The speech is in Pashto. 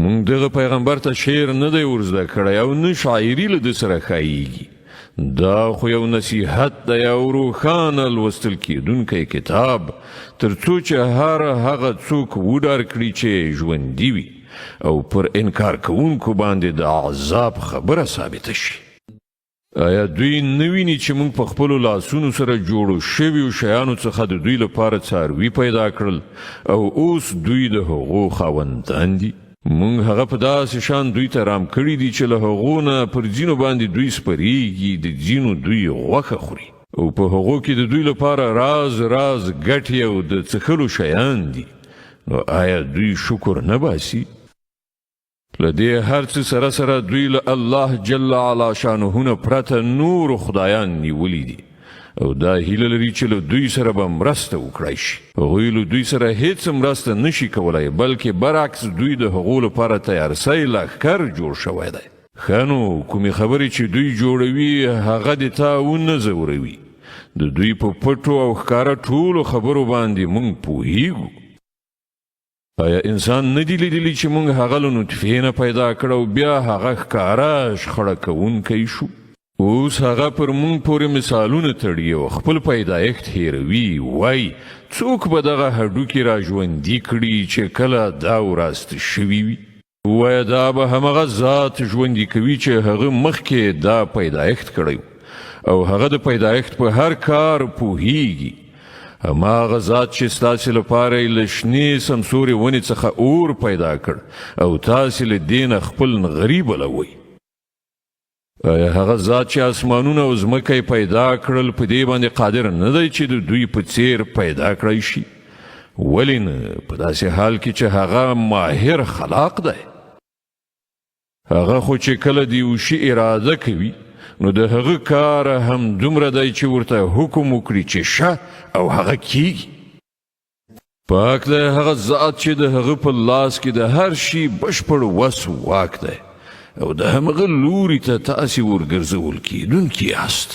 مونږ دغه پیغمبر ته شعر نه دی ورزده کړی او نه شاعري له ده سره ښاییږي. دا خو یو نصیحت دی او روښانه لوستل کیدونکی کتاب، تر څو چې هغه څوک وډار کړي چې ژوندي وي او پر انکار کوونکو باندې د عذاب خبره ثابته شي. آیا دوی نه ویني چې موږ په خپلو لاسونو سره جوړو شویو شیانو څخه د دوی لپاره څاروي پیدا کړل او اوس دوی د هغو خاوندان دي؟ مونږ هغه په داسې شان دوی ته رام کړي دي چې له هغو نه پر ځینو باندې دوی سپریږي، د ځینو دوی غوښه خوري او په هغو کې د دوی لپاره راز ګټې او د څښلو شیان دي. نو آیا دوی شکر نه باسي؟ له دې هر څه سره سره دوی له الله جل علا شانه نه پرته نور خدایان نیولي دي او دا هیله لري چې له دوی سره به مرسته وکړای شي. هغوی له دوی سره هیڅ مرسته نشي کولای، بلکې برعکس دوی د هغو لپاره تیارسۍ لښکر جوړ شوی دی. ښه نو کومې خبرې چې دوی جوړوي هغه د تا ونه ځوروي. د دوی په پټو او ښکاره ټولو خبرو باندې مونږ پوهیږو. آیا انسان نه دی لیدلی چې مونږ هغه له نطفې نه پیدا کړ او بیا هغه ښکاره شخړه کوونکی شو؟ اوس هغه پر مونږ پورې مثالونه تړي او خپل پیدایښت هیروي. وای څوک به دغه هډوکي را ژوندي کړي چې کله دا وراسته شوي وي؟ وای دا به همغه ذات ژوندي کوي چې هغه مخکې دا پیدایښت کړی او هغه د پیدایښت په هر کار پوهیږي. هماغه ذات چې ستاسې لپاره یې له شنې سمسورې ونې څخه اور پیدا کړ او تاسې له دې نه خپل نغري بلوئ. آیا هغه ذات چې اسمانونه او ځمکه پیدا کړل په دې باندې قادر نه دی چې د دوی په څیر پیدا کړی شي؟ ولې نه په داسې حال کې چې هغه ماهر خلاق دی. هغه خو چې کله د یو شي اراده کوي نو د هغه کار هم دومره دی چې ورته حکم وکړي چې شه او هغه کیږي. پاک دی هغه ذات چې د هغه په لاس کې د هر شي بشپړ وس واک دی او د همغه لوري ته تاسې ورګرځول کیدونکي یاست.